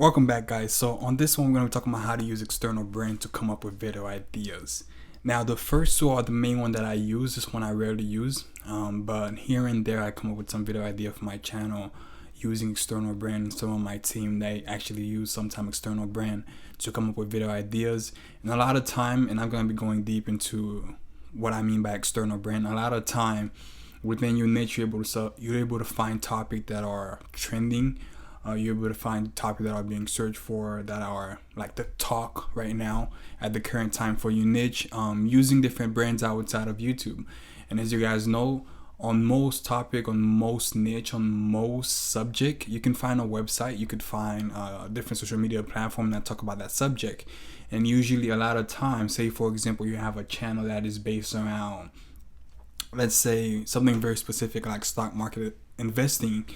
Welcome back, guys. So on this one, we're going to be talking about how to use external brand to come up with video ideas. Now, the first two are the main one that I use. This one I rarely use, but here and there I come up with some video idea for my channel using external brand. And some of my team, they actually use sometimes external brand to come up with video ideas. And a lot of time, and I'm going to be going deep into what I mean by external brand. A lot of time within your niche, you're able to find topics that are trending. You're able to find topics that are being searched for, that are like the talk right now at the current time for your niche, using different brands outside of YouTube. And as you guys know, on most topic, on most niche, on most subject, you can find a website, you could find a different social media platform that talk about that subject. And usually a lot of times, say for example, you have a channel that is based around, let's say, something very specific like stock market investing,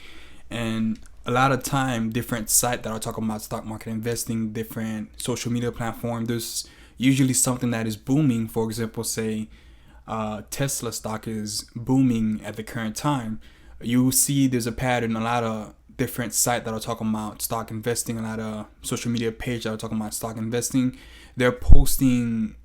and a lot of time different sites that are talking about stock market investing, different social media platform, there's usually something that is booming. For example, say Tesla stock is booming at the current time. You see there's a pattern, a lot of different sites that are talking about stock investing, a lot of social media pages that are talking about stock investing, they're posting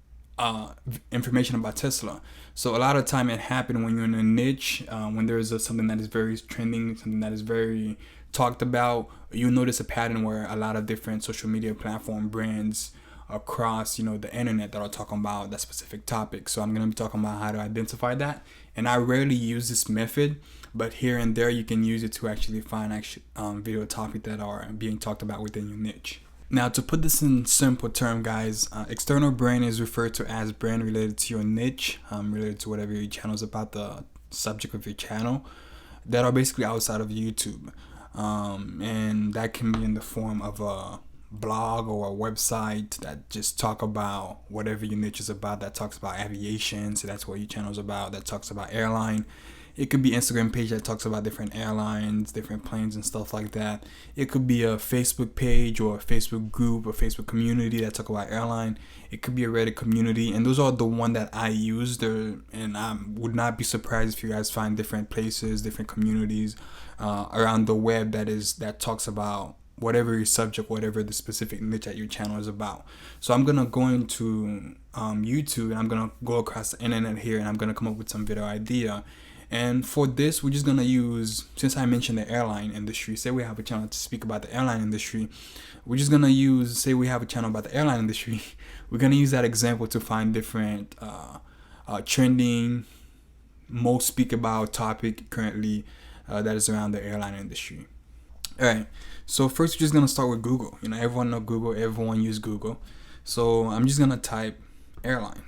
information about Tesla. So a lot of time it happens when you're in a niche, when there's something that is very trending, something that is very talked about, you'll notice a pattern where a lot of different social media platform brands across the internet that are talking about that specific topic. So I'm going to be talking about how to identify that, and I rarely use this method, but here and there you can use it to actually find video topics that are being talked about within your niche. Now, to put this in simple term, guys, external brand is referred to as brand related to your niche, related to whatever your channel is about, the subject of your channel, that are basically outside of YouTube. And that can be in the form of a blog or a website that just talk about whatever your niche is about, that talks about aviation, so that's what your channel is about, that talks about airline. It could be Instagram page that talks about different airlines, different planes and stuff like that. It could be a Facebook page or a Facebook group or Facebook community that talk about airline. It could be a Reddit community, and those are the one that I use there. And I would not be surprised if you guys find different places, different communities around the web that talks about whatever your subject, whatever the specific niche that your channel is about. So I'm gonna go into YouTube, and I'm gonna go across the internet here, and I'm gonna come up with some video idea. And for this, we're just gonna use, since I mentioned the airline industry, say we have a channel to speak about the airline industry, we're just gonna use, say we have a channel about the airline industry, we're gonna use that example to find different trending, most speak about topic currently that is around the airline industry. All right, so first we're just gonna start with Google. Everyone know Google, everyone use Google. So I'm just gonna type airline.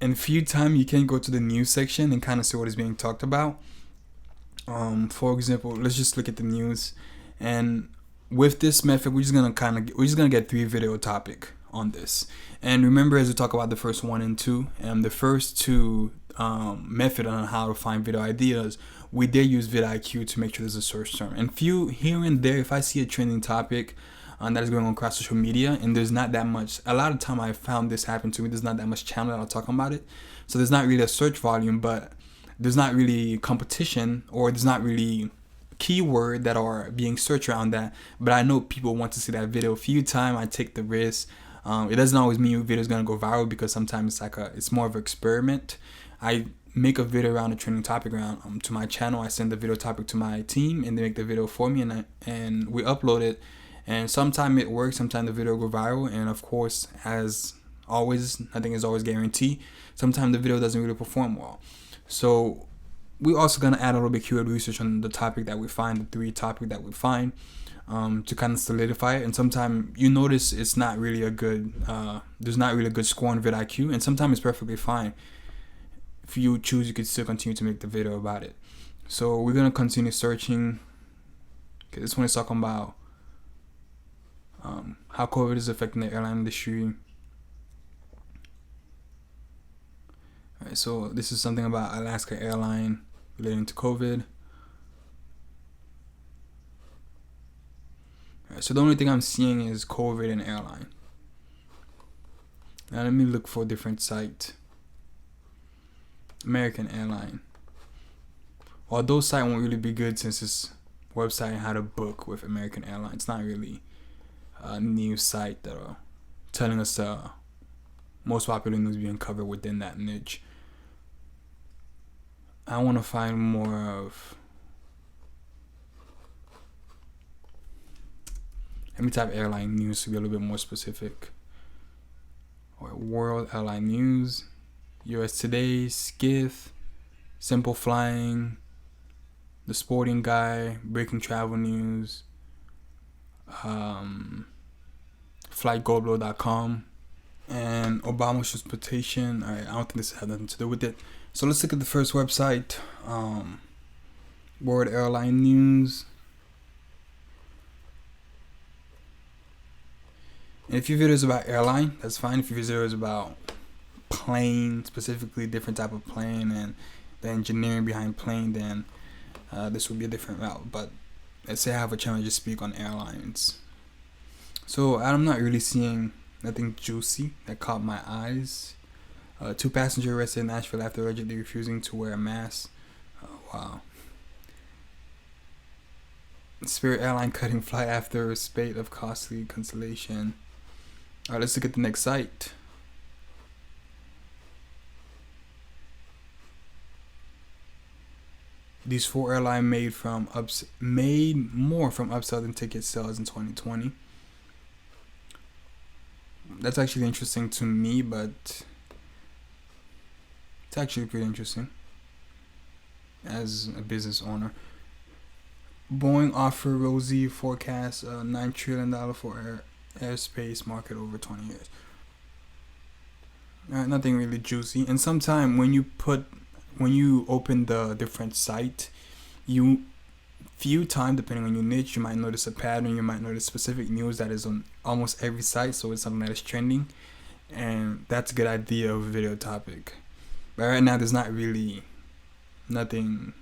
And a few times you can go to the news section and kind of see what is being talked about. For example, let's just look at the news, and with this method, we're just gonna get 3 video topic on this. And remember, as we talk about the first 1 and 2, and the first 2 method on how to find video ideas, we did use vidIQ to make sure there's a search term. And few here and there, if I see a trending topic that is going on across social media, and there's not that much, a lot of time I found this happen to me, there's not that much channel that are talking about it, so there's not really a search volume, but there's not really competition, or there's not really keyword that are being searched around that, but I know people want to see that video. A few times I take the risk. It doesn't always mean your video is going to go viral, because sometimes it's more of an experiment. I make a video around a trending topic around to my channel, I send the video topic to my team, and they make the video for me, and we upload it. And sometimes it works, sometimes the video go viral, and of course, as always, nothing is always guaranteed. Sometimes the video doesn't really perform well. So we're also going to add a little bit keyword research on the topic that we find, the 3 topic that we find, to kind of solidify it. And sometimes you notice it's not really a good, there's not really a good score on vidIQ, and sometimes it's perfectly fine. If you choose, you could still continue to make the video about it. So we're going to continue searching. Okay, this one is talking about how COVID is affecting the airline industry. Alright, so this is something about Alaska airline relating to COVID. Alright, so the only thing I'm seeing is COVID and airline. Now let me look for a different site. American Airline. Although site won't really be good since this website had a book with American Airlines. It's not really a news site that are telling us most popular news being covered within that niche. I want to find more of. Let me type airline news to be a little bit more specific. Or World Airline News, US Today, Skiff, Simple Flying, The Sporting Guy, Breaking Travel News, FlightGoldBlow.com, and Obama's transportation. Alright, I don't think this has nothing to do with it. So let's look at the first website, World Airline News. And if your video is about airline, that's fine. If your video is about plane, specifically different type of plane and the engineering behind plane, then this would be a different route. But let's say I have a channel just speak on airlines. So I'm not really seeing nothing juicy that caught my eyes. 2 passengers arrested in Nashville after allegedly refusing to wear a mask. Oh, wow. Spirit Airline cutting flight after a spate of costly cancellation. Alright, let's look at the next site. These 4 airlines made more from upsell than ticket sales in 2020. That's actually interesting to me, but it's actually pretty interesting as a business owner. Boeing offer rosy forecast $9 trillion for airspace market over 20 years. Nothing really juicy. And sometime when you open the different site, few times, depending on your niche, you might notice a pattern. You might notice specific news that is on almost every site, so it's something that is trending, and that's a good idea of a video topic. But right now there's not really nothing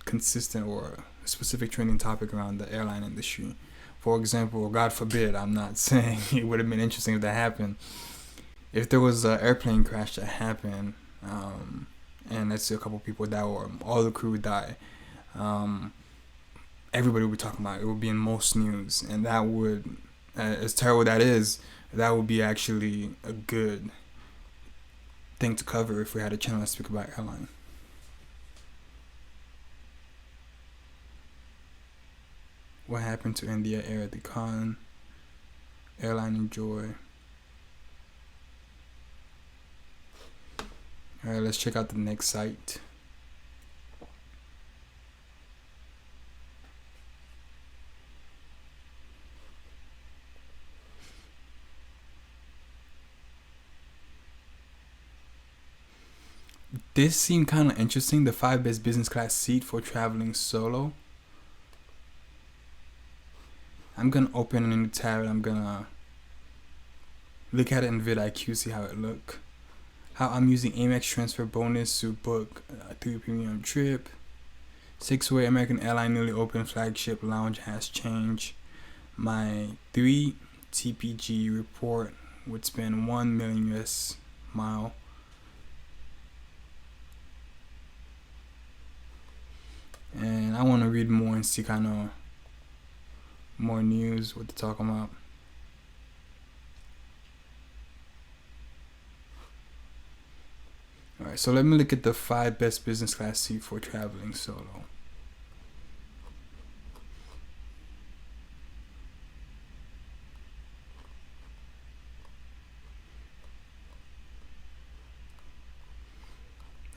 consistent or a specific trending topic around the airline industry. For example, God forbid, I'm not saying it would have been interesting if that happened. If there was an airplane crash that happened, and let's say a couple people die or all the crew die, everybody would be talking about it. It would be in most news, and that would, as terrible that is, that would be actually a good thing to cover if we had a channel to speak about airline. What happened to India Air at the con? Airline enjoy. Alright, let's check out the next site. This seemed kind of interesting. The 5 best business class seat for traveling solo. I'm gonna open a new tab and I'm gonna look at it in vidIQ, see how it look. How I'm using Amex transfer bonus to book a 3 premium trip. 6-way American Airline newly open flagship lounge has changed. My 3 TPG report would spend 1 million US mile. And I want to read more and see kind of more news, what they're talking about. Alright, so let me look at the 5 best business class seat for traveling solo.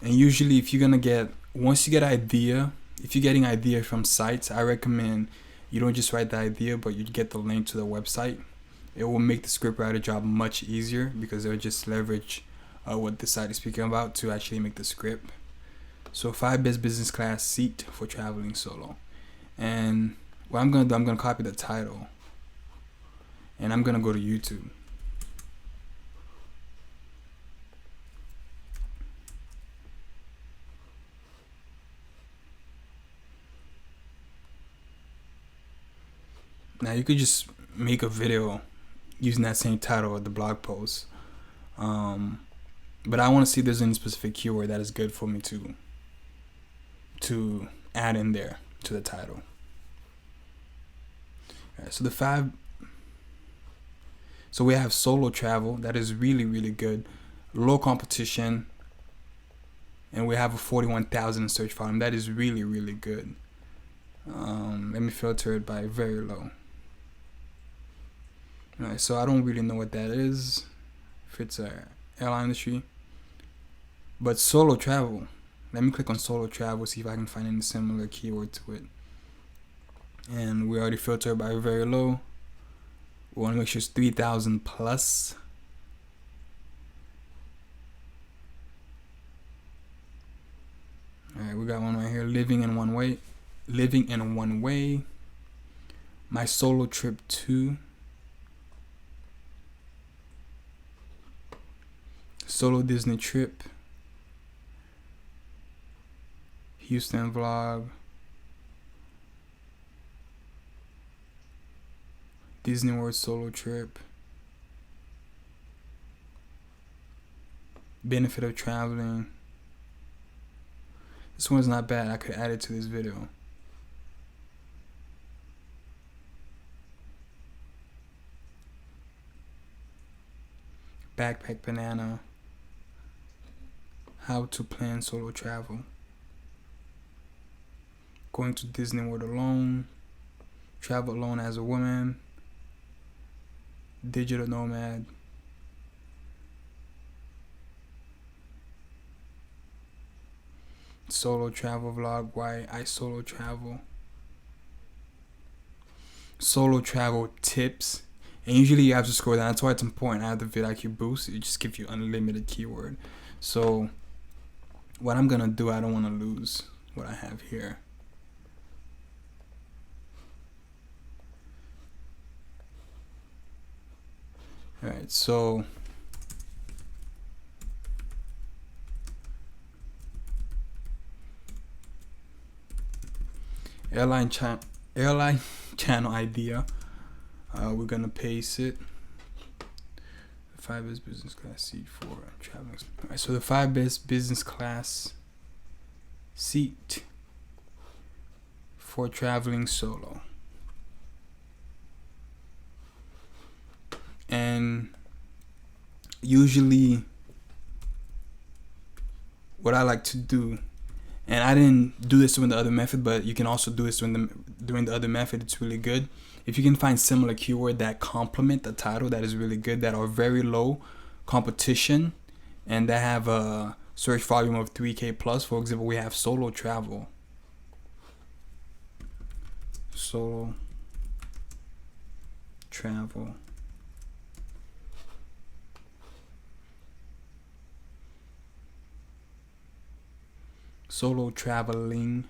And usually if you're gonna get, once you get idea, if you're getting idea from sites, I recommend you don't just write the idea, but you get the link to the website. It will make the scriptwriter job much easier because they'll just leverage what the site is speaking about to actually make the script. So 5 best business class seat for traveling solo. And what I'm gonna do, I'm gonna copy the title and I'm gonna go to YouTube. Now you could just make a video using that same title of the blog post. But I want to see if there's any specific keyword that is good for me to add in there to the title. Alright, so the 5. So we have solo travel. That is really, really good. Low competition. And we have a 41,000 search volume. That is really, really good. Let me filter it by very low. Alright, so I don't really know what that is. If it's a airline industry. But solo travel. Let me click on solo travel, see if I can find any similar keyword to it. And we already filtered by very low. We want to make sure it's 3,000 plus. Alright, we got one right here. Living in one way. Living in one way. My solo trip to. Solo Disney trip. Houston vlog. Disney World solo trip. Benefit of traveling. This one's not bad. I could add it to this video. Backpack banana. How to plan solo travel. Going to Disney World alone. Travel alone as a woman. Digital nomad. Solo travel vlog. Why I solo travel. Solo travel tips. And usually you have to scroll down. That's why it's important. I have the vidIQ boost. It just gives you unlimited keyword. So what I'm gonna do, I don't want to lose what I have here. Alright, so airline channel idea. We're gonna paste it. The 5 best business class seat for traveling. Alright, so the 5 best business class seat for traveling solo. And usually what I like to do, and I didn't do this during the other method, but you can also do this during the other method. It's really good. If you can find similar keyword that complement the title, that is really good, that are very low competition and that have a search volume of 3K plus. For example, we have solo travel. Solo travel. Solo traveling.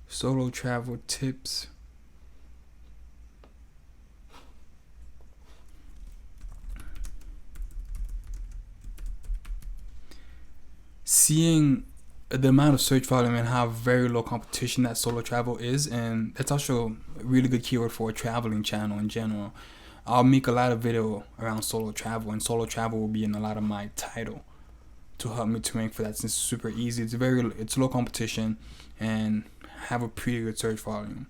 Solo travel tips. Seeing the amount of search volume and how very low competition that solo travel is, and that's also a really good keyword for a traveling channel in general. I'll make a lot of video around solo travel, and solo travel will be in a lot of my title to help me to rank for that, since it's super easy. It's low competition and have a pretty good search volume.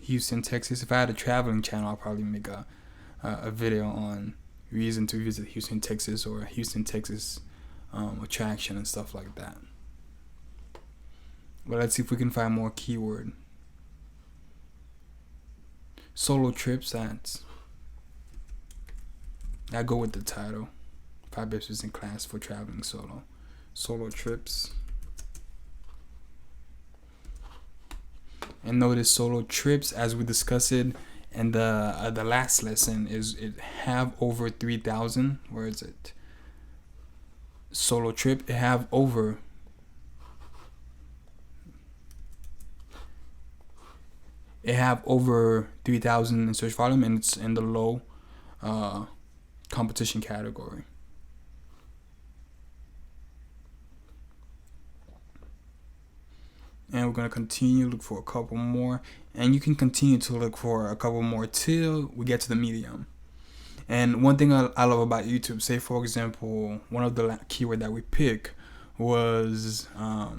Houston, Texas. If I had a traveling channel, I'll probably make a video on reason to visit Houston, Texas, or Houston, Texas attraction and stuff like that. But let's see if we can find more keyword. Solo trips. I go with the title. 5 best business class for traveling solo. Solo trips. And notice solo trips, as we discussed it in the last lesson, is it have over 3,000. Where is it? Solo trip. It have over It have over 3,000 in search volume, and it's in the low competition category. And we're gonna continue to look for a couple more, and you can continue to look for a couple more till we get to the medium. And one thing I love about YouTube, say for example, one of the keyword that we pick was all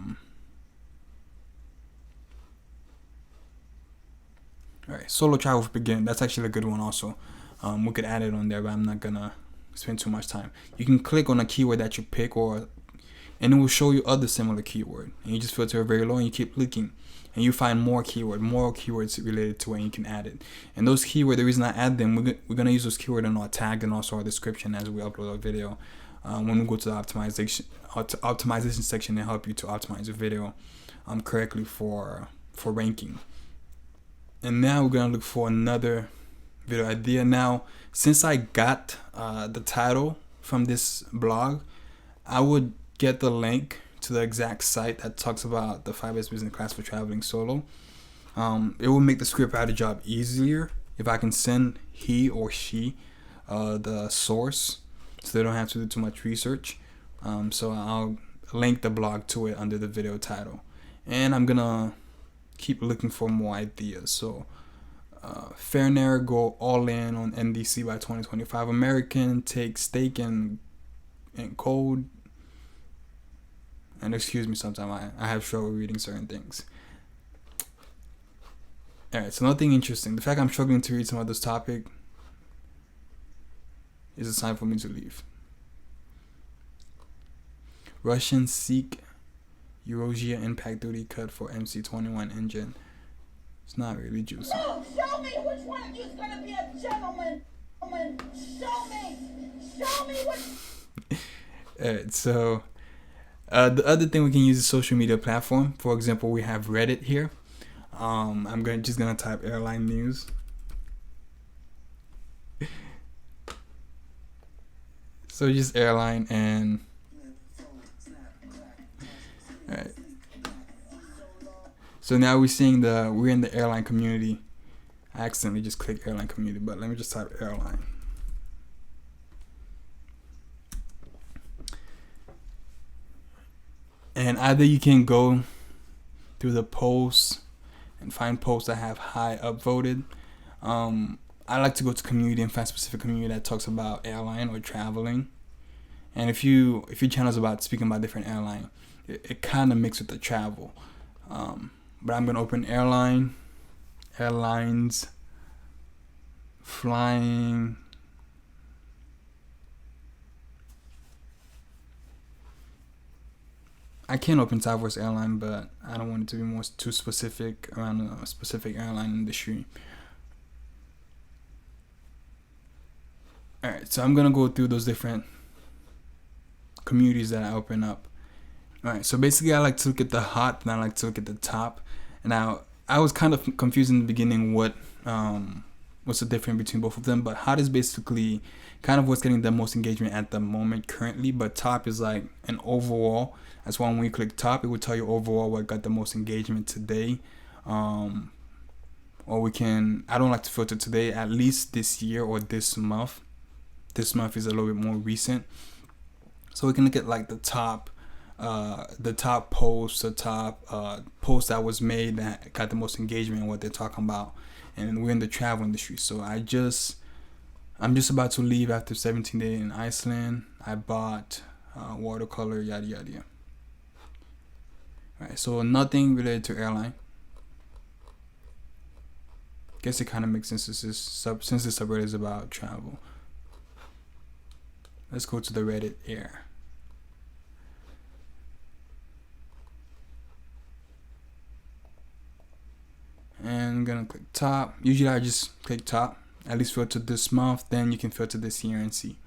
right, solo travel for beginner. That's actually a good one also. We could add it on there, but I'm not gonna spend too much time. You can click on a keyword that you pick, and it will show you other similar keyword, and you just filter it very low and you keep looking, and you find more keywords related to it, and you can add it. And those keywords, the reason I add them, we're gonna use those keywords in our tag and also our description as we upload our video. When we go to the optimization section, they help you to optimize your video correctly for ranking. And now we're gonna look for another video idea. Now, since I got the title from this blog, I would get the link to the exact site that talks about the 5 best business class for traveling solo. It will make the script writer job easier if I can send he or she the source, so they don't have to do too much research. So I'll link the blog to it under the video title, and I'm gonna keep looking for more ideas. So Fairnair go all in on NDC by 2025. American take stake in code. And excuse me, sometimes I have trouble reading certain things. Alright, so nothing interesting. The fact I'm struggling to read some of this topic is a sign for me to leave. Russians seek Eurasia impact duty cut for MC-21 engine. It's not really juicy. No, show me which one of you is going to be a gentleman. Show me what. Alright, so the other thing we can use is social media platform. For example, we have Reddit here. I'm just gonna type airline news. So just airline and alright. So now we're in the airline community. I accidentally just clicked airline community, but let me just type airline. And either you can go through the posts and find posts that have high upvoted. I like to go to community and find specific community that talks about airline or traveling. And if your channel is about speaking about different airline, it kind of mixes with the travel. But I'm gonna open airlines, flying. I can open Southwest Airline, but I don't want it to be too specific around a specific airline industry. Alright, so I'm gonna go through those different communities that I open up. Alright, so basically I like to look at the hot and I like to look at the top. And now I was kind of confused in the beginning what's the difference between both of them, but hot is basically kind of what's getting the most engagement at the moment currently, but top is like an overall. That's why when you click top, it will tell you overall what got the most engagement today. Or I don't like to filter today, at least this year or this month. This month is a little bit more recent. So we can look at like the top post, the top post that was made that got the most engagement and what they're talking about. And we're in the travel industry. So I'm just about to leave after 17 days in Iceland. I bought watercolor, yada yada. Alright, so nothing related to airline. Guess it kind of makes sense since this subreddit is about travel. Let's go to the Reddit air. And I'm gonna click top. Usually I just click top. At least filter this month, then you can filter this year and see.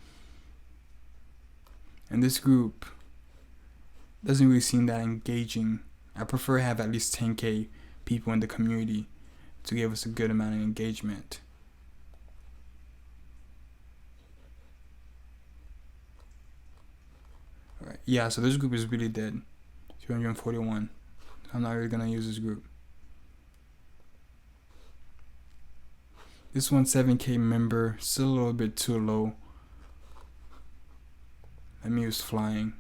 And this group doesn't really seem that engaging. I prefer to have at least 10k people in the community to give us a good amount of engagement. Alright, yeah, so this group is really dead. 241. I'm not really gonna use this group. This one's 7K member, still a little bit too low. Let me use flying.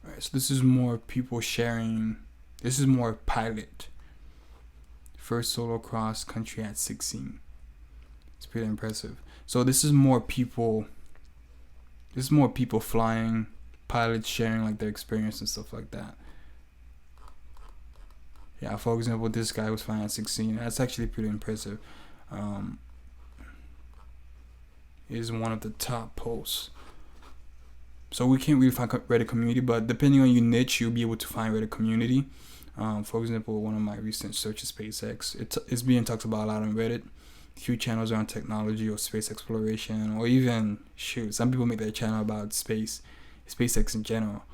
Alright, so this is more people sharing. This is more pilot. First solo cross country at 16. It's pretty impressive. So this is more people. This is more people flying, pilots sharing like their experience and stuff like that. Yeah, for example, this guy was flying at 16. That's actually pretty impressive. Is one of the top posts. So we can't really find Reddit community, but depending on your niche, you'll be able to find Reddit community. For example, one of my recent searches, SpaceX. It's being talked about a lot on Reddit. Few channels around technology or space exploration, or even some people make their channel about SpaceX in general.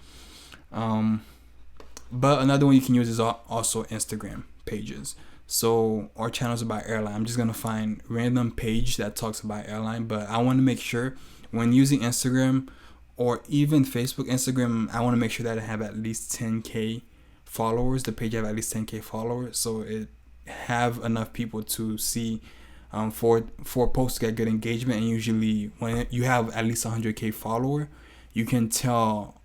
But another one you can use is also Instagram pages. So our channel's about airline. I'm just gonna find random page that talks about airline, but I want to make sure when using Instagram or even Facebook, Instagram, I want to make sure that I have at least 10K followers. The page have at least 10K followers, so it have enough people to see. For posts to get good engagement, and usually when you have at least 100K follower, you can tell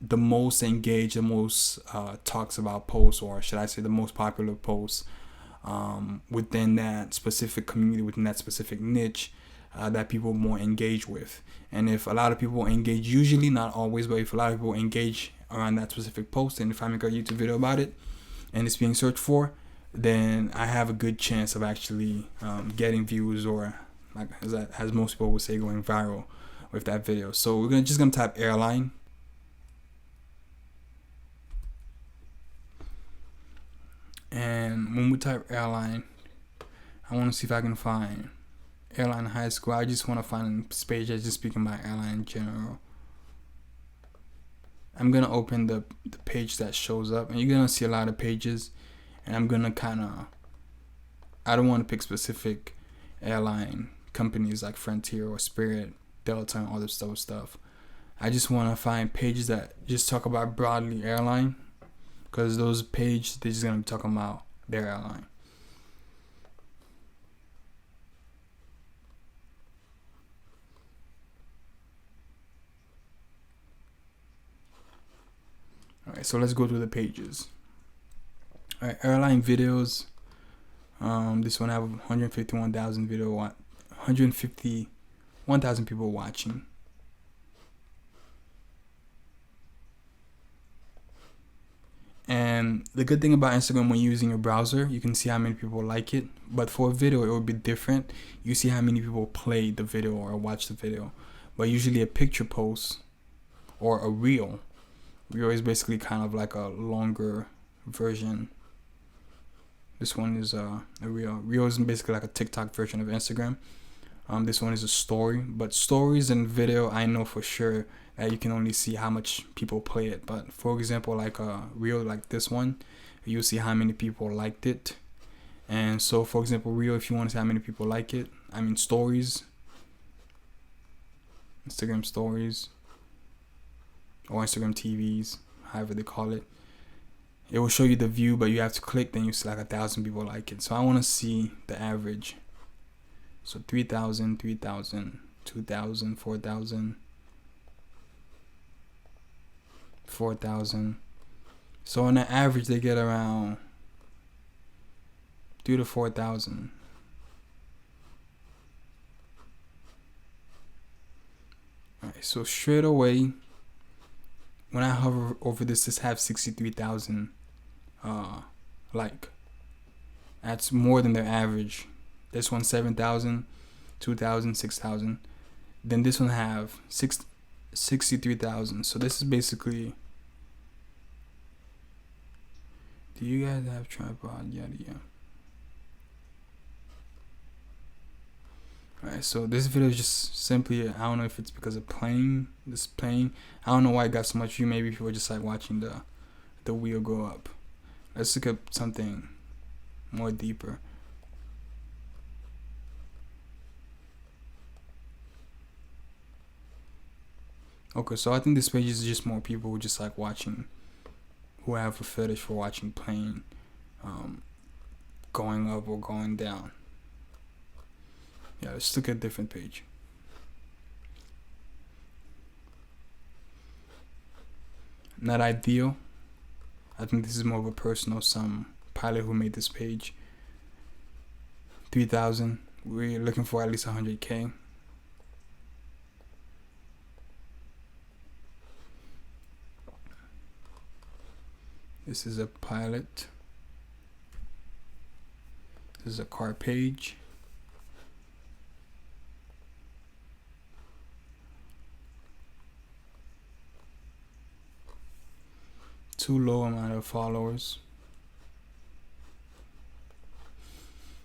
the most engaged, the most talks about posts, or should I say the most popular posts within that specific community, within that specific niche that people more engage with. And if a lot of people engage, usually not always, but if a lot of people engage around that specific post, and if I make a YouTube video about it and it's being searched for, then I have a good chance of actually getting views, or like as most people would say, going viral with that video. So we're just gonna type airline. And when we type airline, I want to see if I can find airline high school. I just want to find a page that's just speaking about airline in general. I'm gonna open the page that shows up, and you're gonna see a lot of pages. And I'm gonna I don't want to pick specific airline companies like Frontier or Spirit, Delta, and all this stuff. I just want to find pages that just talk about broadly airline, because those pages, they're just gonna be talking about their airline. Alright, so let's go through the pages. Alright, airline videos. This one have 151,000 151,000 people watching. And the good thing about Instagram, when you're using your browser, you can see how many people like it. But for a video, it would be different. You see how many people play the video or watch the video. But usually a picture post or a reel. Reel is basically kind of like a longer version. This one is a reel. Reel is basically like a TikTok version of Instagram. This one is a story. But stories and video, I know for sure that you can only see how much people play it. But for example, like a reel like this one, you'll see how many people liked it. And so for example, reel, if you want to see how many people like it, I mean stories, Instagram stories, or Instagram TVs, however they call it. It will show you the view, but you have to click, then you see like 1,000 people like it. So I want to see the average. So 3,000, 3,000, 2,000, 4,000, 4,000. So on the average, they get around 3,000 to 4,000. Alright, so straight away, when I hover over this have 63,000 like. That's more than their average. This one 7,000, 2,000, 6,000. Then this one have 63,000. So this is basically. Do you guys have tripod? Yeah. Alright, so this video is just simply, I don't know if it's because of this plane. I don't know why it got so much view. Maybe people were just like watching the wheel go up. Let's look at something more deeper. Okay, so I think this page is just more people who just like watching, who have a fetish for watching plane going up or going down. Yeah, let's look at a different page. Not ideal. I think this is more of a personal, some pilot who made this page. 3,000. We're looking for at least 100K. This is a pilot. This is a car page. Too low amount of followers.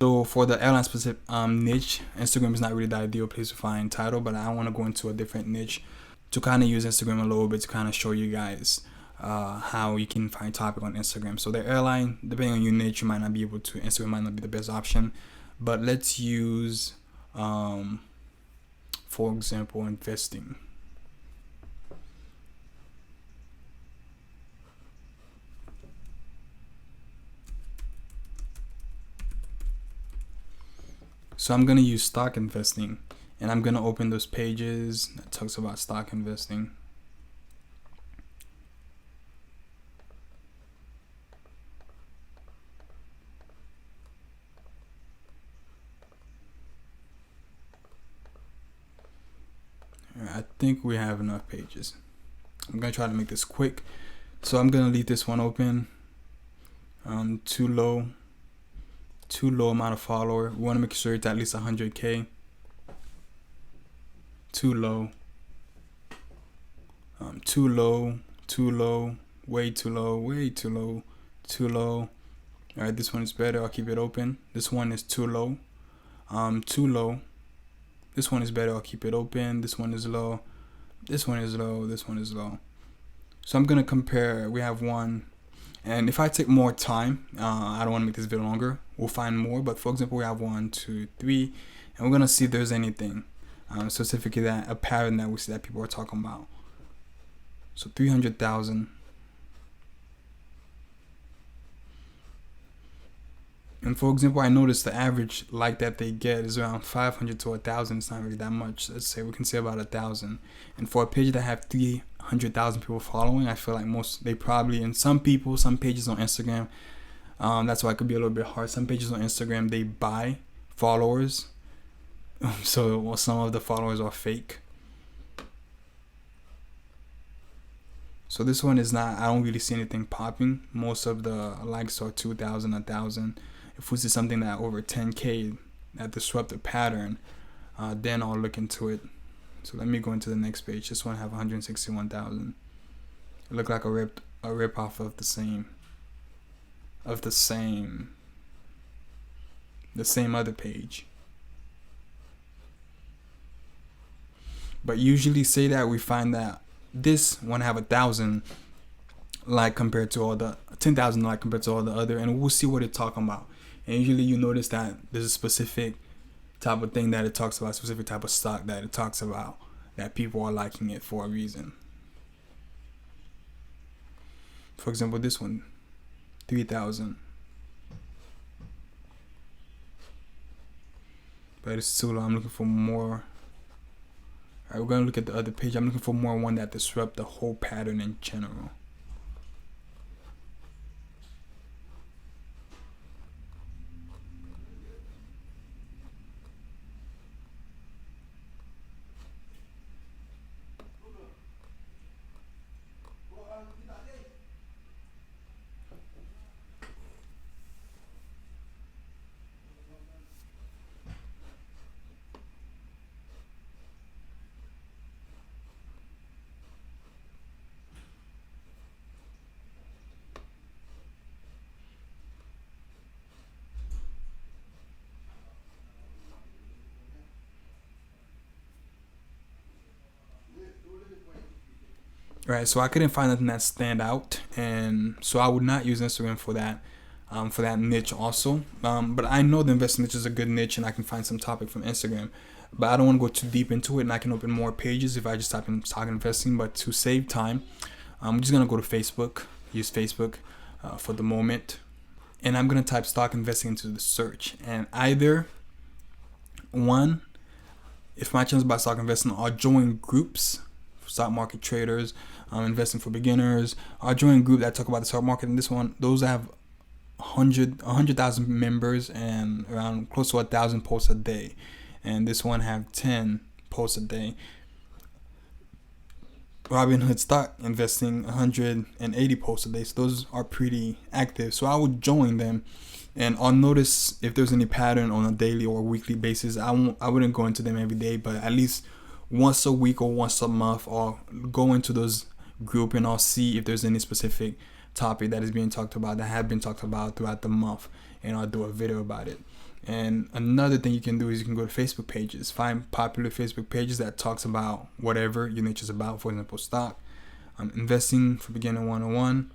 So for the airline specific niche, Instagram is not really the ideal place to find title, but I want to go into a different niche to kind of use Instagram a little bit to kind of show you guys how you can find topic on Instagram. So the airline, depending on your niche, you might not be able to, Instagram might not be the best option, but let's use for example, investing. So I'm gonna use stock investing, and I'm gonna open those pages that talks about stock investing. I think we have enough pages. I'm gonna try to make this quick, so I'm gonna leave this one open. Too low amount of follower. We want to make sure it's at least 100K. Too low. Too low. Way too low. Too low. All right, this one is better. I'll keep it open. This one is too low. Too low. This one is better. I'll keep it open. This one is low. This one is low. This one is low. So I'm gonna compare. We have one. And if I take more time, I don't want to make this video longer, we'll find more. But for example, we have 1, 2, 3, and we're going to see if there's anything specifically that a pattern that we see that people are talking about. So 300,000. And for example, I noticed the average like that they get is around 500 to 1,000. It's not really that much. Let's say we can say about 1,000. And for a page that have 300,000 people following, I feel like they probably, and some pages on Instagram, that's why it could be a little bit hard. Some pages on Instagram, they buy followers. So some of the followers are fake. So this one is not, I don't really see anything popping. Most of the likes are 2,000, 1,000. If we see something that over 10K that disrupt the pattern, then I'll look into it. So let me go into the next page. This one have 161,000. It look like a rip off of the same other page. But usually say that we find that this one have 1,000 like compared to all the 10,000 like compared to all the other, and we'll see what it's talking about. And usually you notice that there's a specific type of thing that it talks about, specific type of stock that it talks about, that people are liking it for a reason. For example, this one, 3,000. But it's too low. I'm looking for more. Alright, we're gonna look at the other page. I'm looking for more one that disrupt the whole pattern in general. Right, so I couldn't find nothing that stand out, and so I would not use Instagram for that niche also. But I know the investing niche is a good niche, and I can find some topic from Instagram. but I don't want to go too deep into it, and I can open more pages if I just type in stock investing. But to save time, I'm just gonna go to Facebook, use Facebook for the moment, and I'm gonna type stock investing into the search. And either one, if my channel is about stock investing, I'll join groups, stock market traders, investing for beginners. I'll join a group that talk about the stock market. And this one, those have 100,000 members and around close to 1,000 posts a day. And this one have 10 posts a day. Robinhood stock investing 180 posts a day. So those are pretty active. So I would join them, and I'll notice if there's any pattern on a daily or weekly basis. I wouldn't go into them every day, but at least once a week or once a month, I'll go into those group and I'll see if there's any specific topic that is being talked about, that have been talked about throughout the month, and I'll do a video about it. And another thing you can do is you can go to Facebook pages, find popular Facebook pages that talks about whatever your niche is about. For example, stock, investing for beginner 101,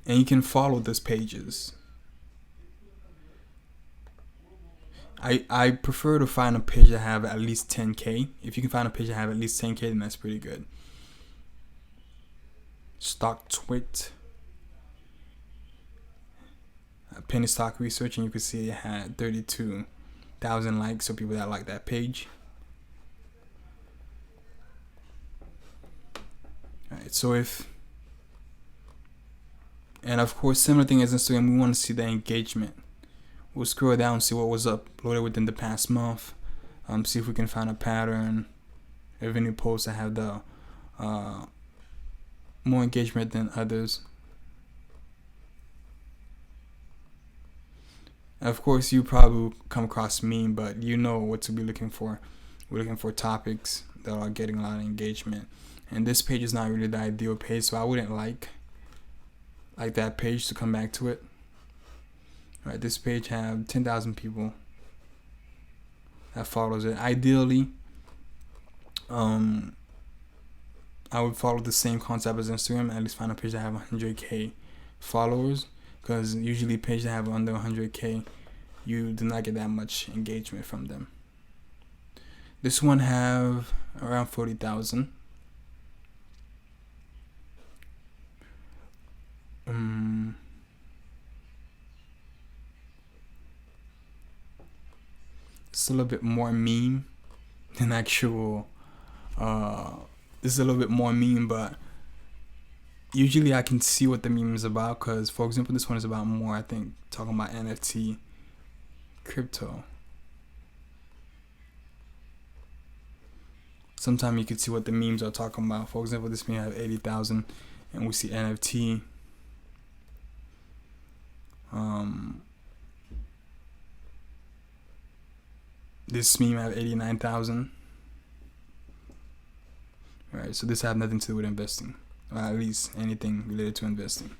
and you can follow those pages. I prefer to find a page that have at least 10K. If you can find a page that have at least 10K, then that's pretty good. Stock Twit, Penny Stock Research, and you can see it had 32,000 likes, so people that like that page. Alright, so and of course, similar thing as Instagram, we want to see the engagement. We'll scroll down, see what was uploaded within the past month, see if we can find a pattern, if any posts that have the more engagement than others. Of course, you probably come across meme, but you know what to be looking for. We're looking for topics that are getting a lot of engagement. And this page is not really the ideal page, so I wouldn't like that page to come back to it. All right, this page have 10,000 people that follows it. Ideally, I would follow the same concept as Instagram. At least find a page that have 100K followers, because usually pages that have under 100K, you do not get that much engagement from them. This one have around 40,000. It's a little bit more meme than actual. This is a little bit more meme, but usually I can see what the meme is about, because for example, this one is about more, I think, talking about NFT, crypto. Sometimes you can see what the memes are talking about. For example, this meme have 80,000, and we see NFT. This meme have 89,000. Right, so this have nothing to do with investing, or at least anything related to investing.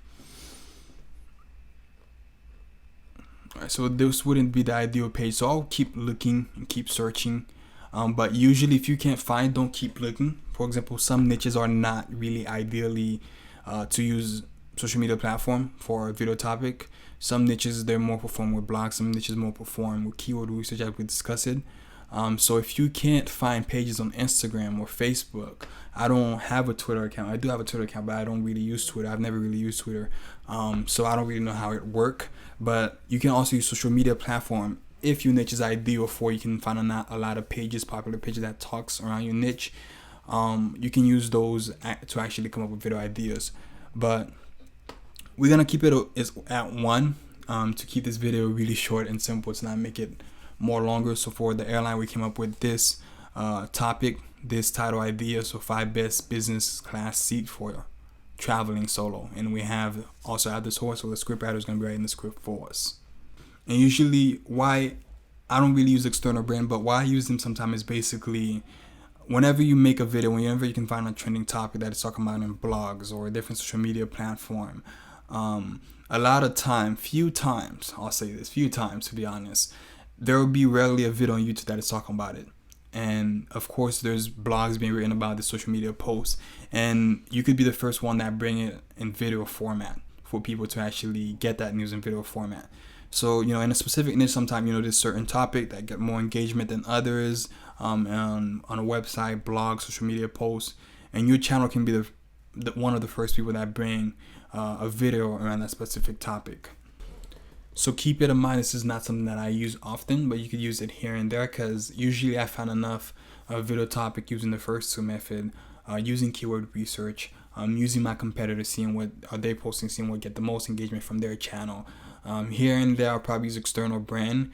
Alright, so this wouldn't be the ideal page, so I'll keep looking and keep searching. But usually, if you can't find, don't keep looking. For example, some niches are not really ideally to use social media platform for a video topic. Some niches, they're more perform with blogs. Some niches more perform with keyword research, as we discussed it. So if you can't find pages on Instagram or Facebook, I don't have a Twitter account. I do have a Twitter account, but I don't really use Twitter. I've never really used Twitter. So I don't really know how it works. But you can also use social media platform. If your niche is ideal for, you can find a lot of pages, popular pages that talks around your niche. You can use those to actually come up with video ideas. But we're going to keep it at one to keep this video really short and simple, to not make it more longer. So for the airline, we came up with this topic, this title idea. So 5 best business class seat for traveling solo. And we have also add this source, so the script writer is going to be writing the script for us. And usually, why I don't really use external brand, but why I use them sometimes is basically whenever you make a video, whenever you can find a trending topic that is talking about in blogs or a different social media platform, a lot of few times to be honest, there will be rarely a video on YouTube that is talking about it. And of course, there's blogs being written about the social media posts, and you could be the first one that bring it in video format for people to actually get that news in video format. So, in a specific niche, sometimes, there's certain topic that get more engagement than others, on a website, blog, social media posts, and your channel can be the one of the first people that bring a video around that specific topic. So keep it in mind, this is not something that I use often, but you could use it here and there, because usually I found enough video topic using the first two method, using keyword research, using my competitors, seeing what are they posting, seeing what get the most engagement from their channel. Here and there I'll probably use external brand,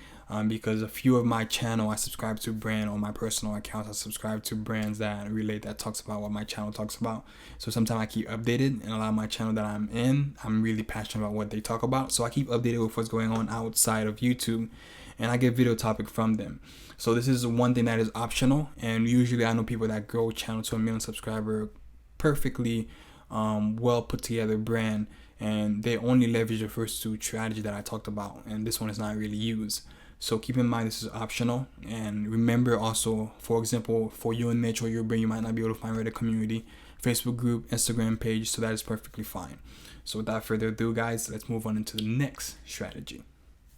because a few of my channel I subscribe to brand, on my personal accounts I subscribe to brands that talks about what my channel talks about. So sometimes I keep updated, and a lot of my channel that I'm really passionate about what they talk about, so I keep updated with what's going on outside of YouTube, and I get video topic from them. So this is one thing that is optional, and usually I know people that grow channel to 1 million subscriber perfectly well put together brand, and they only leverage the first two strategies that I talked about, and this one is not really used. So keep in mind this is optional, and remember also, for example, for your niche or your brand, you might not be able to find Reddit community, Facebook group, Instagram page, so that is perfectly fine. So without further ado, guys, let's move on into the next strategy.